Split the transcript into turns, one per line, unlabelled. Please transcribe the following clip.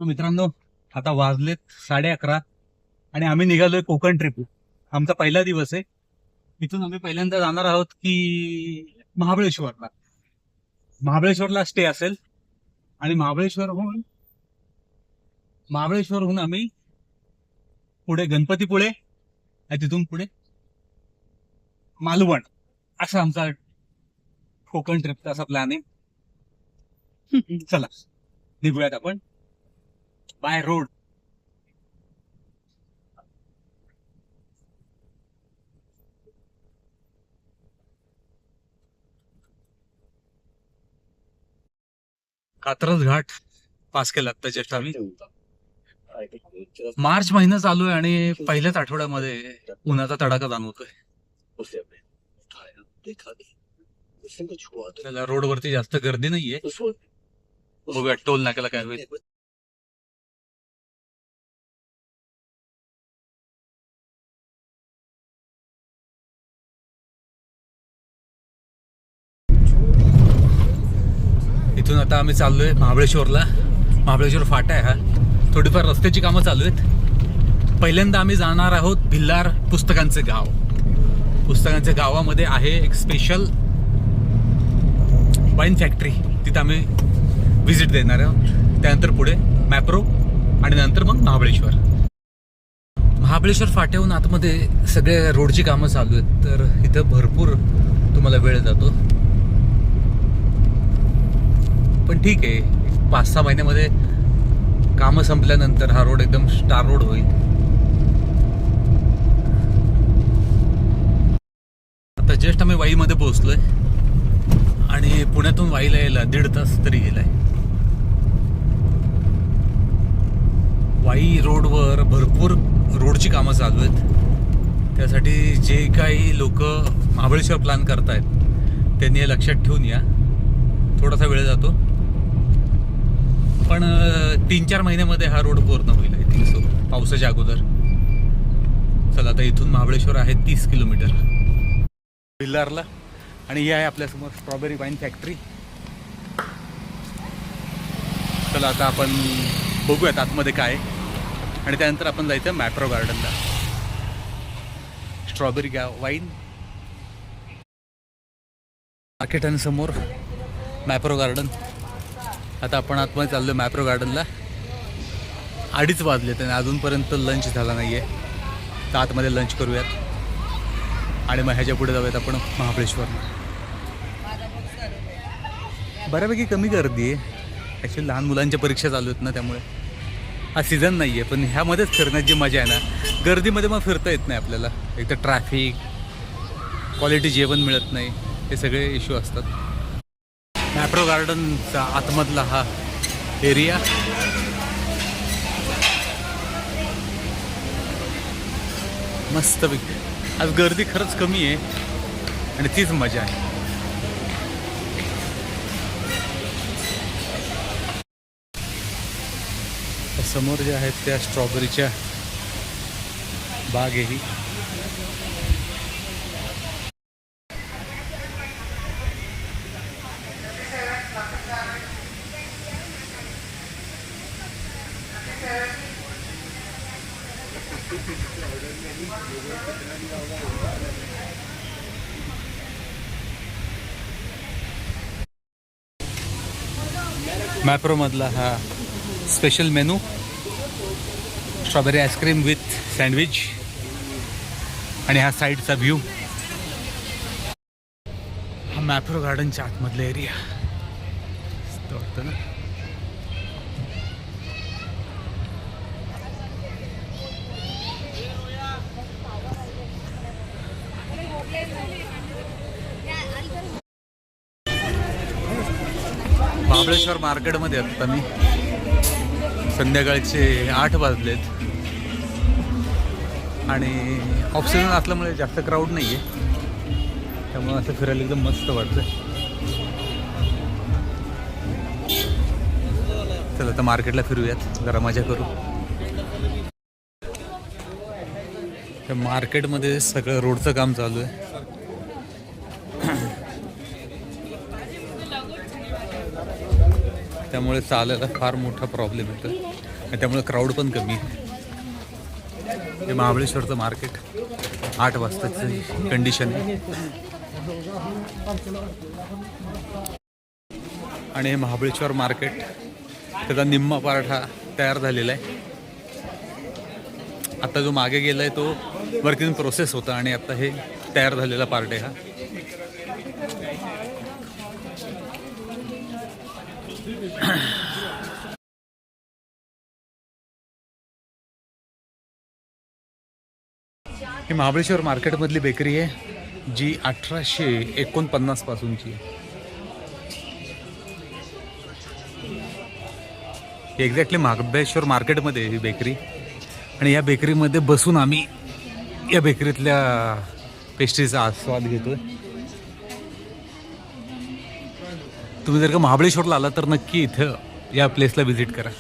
मित्रांनो, आता वाजलेत 11:30 आणि आम्ही निघालोय कोकण ट्रिप. आमचा पहिला दिवस आहे. इथून आम्ही पहिल्यांदा जाणार आहोत की महाबळेश्वरला. महाबळेश्वरला स्टे असेल आणि महाबळेश्वरहून आम्ही पुढे गणपतीपुळे आणि तिथून पुढे मालवण, असा आमचा कोकण ट्रिपचा असा प्लॅन आहे. चला निघूयात आपण by road. Katraj Ghat pass केला आता जस्ट आम्ही. मार्च महिना चालू आहे आणि पहिल्याच आठवड्यामध्ये उन्हाचा तडाखा जाणवतोय. त्याला रोडवरती जास्त गर्दी नाहीये. बघूया टोल नाक्याला काय होईल. इथून आता आम्ही चाललोय महाबळेश्वरला. महाबळेश्वर फाटा आहे हा. थोडीफार रस्त्याची कामं चालू आहेत. पहिल्यांदा आम्ही जाणार आहोत भिल्लार पुस्तकांचे गाव. पुस्तकांच्या गावामध्ये आहे एक स्पेशल वाईन फॅक्टरी. तिथं आम्ही व्हिजिट देणार आहोत. त्यानंतर पुढे मॅप्रो आणि नंतर मग महाबळेश्वर. महाबळेश्वर फाट्याहून आतमध्ये सगळे रोडची कामं चालू आहेत, तर इथं भरपूर तुम्हाला वेळ जातो. पण ठीक आहे, 5-6 महिन्यामध्ये कामं संपल्यानंतर हा रोड एकदम स्टार रोड होईल. आता जस्ट आम्ही वाईमध्ये पोहोचलोय आणि पुण्यातून वाईला यायला 1.5 तास तरी गेलाय. वाई रोडवर भरपूर रोडची कामं चालू आहेत. त्यासाठी जे काही लोक महाबळेश्वर प्लॅन करतायत त्यांनी हे लक्षात ठेवून या. थोडासा वेळ जातो, पण 3-4 महिन्यामध्ये हा रोड पूर्ण होईल आय थिंक सो, पावसाच्या अगोदर. चला आता इथून महाबळेश्वर आहे 30 किलोमीटर भिल्लारला. आणि ही आहे आपल्यासमोर स्ट्रॉबेरी वाईन फॅक्टरी. चला आता आपण बघूयात आतमध्ये काय आणि त्यानंतर आपण जायचं मॅप्रो गार्डनला. स्ट्रॉबेरी वाईन मार्केट आणि समोर मॅप्रो गार्डन. आता आपण आतमध्ये चाललो आहे मॅप्रो गार्डनला. 2:30 वाजलेत आणि अजूनपर्यंत लंच झाला नाही आहे. तर आतमध्ये लंच करूयात आणि मग ह्याच्या पुढे जाऊयात आपण महाबळेश्वरला. बऱ्यापैकी कमी गर्दी आहे. ॲक्च्युली लहान मुलांच्या परीक्षा चालू आहेत ना, त्यामुळे हा सीझन नाही आहे. पण ह्यामध्येच फिरण्याची मजा आहे ना. गर्दीमध्ये मग फिरता येत नाही आपल्याला. एक तर ट्रॅफिक, क्वालिटी जेवण मिळत नाही, हे सगळे इश्यू असतात. मॅप्रो गार्डनचा आतमधला हा एरिया मस्तपैकी. आज गर्दी खरंच कमी आहे आणि तीच मजा आहे. समोर जे आहेत त्या स्ट्रॉबेरीच्या बाग आहे ही. मॅप्रो मधला हा special menu, strawberry ice cream with sandwich. आणि हा साईडचा व्ह्यू. हा मॅप्रो गार्डनच्या आतमधला एरिया वाटतं ना. महाबळेश्वर मार्केटमध्ये आता मी संध्याकाळचे 8 वाजलेत आणि ऑफ सीझन असल्यामुळे जास्त क्राऊड नाही आहे. त्यामुळे असं फिरायला एकदम मस्त वाटतं. चला आता मार्केटला फिरूयात, जरा मजा करू. त्या मार्केटमध्ये सगळं रोडचं काम चालू आहे. त्यामुळे चालायला फार मोठा प्रॉब्लेम येतो. आणि त्यामुळे क्राऊड पण कमी आहे. हे महाबळेश्वरचं मार्केट 8 वाजताची कंडिशन आहे. आणि हे महाबळेश्वर मार्केट त्याचा निम्मा पार्ट हा तयार झालेला आहे. आता जो मागे गेला आहे तो वर्क इन प्रोसेस होता आणि आता हे तयार झालेला पार्ट आहे हा. ही महाबळेश्वर मार्केटमधली बेकरी आहे जी 1849 पासूनची आहे. एक्झॅक्टली महाबळेश्वर मार्केटमध्ये आहे ही बेकरी. आणि या बेकरीमध्ये बसून आम्ही या बेकरीतल्या पेस्ट्रीचा आस्वाद घेतोय. तुम्ही जर का महाबळेश्वरला आला तर नक्की इथं या प्लेसला व्हिजिट करा.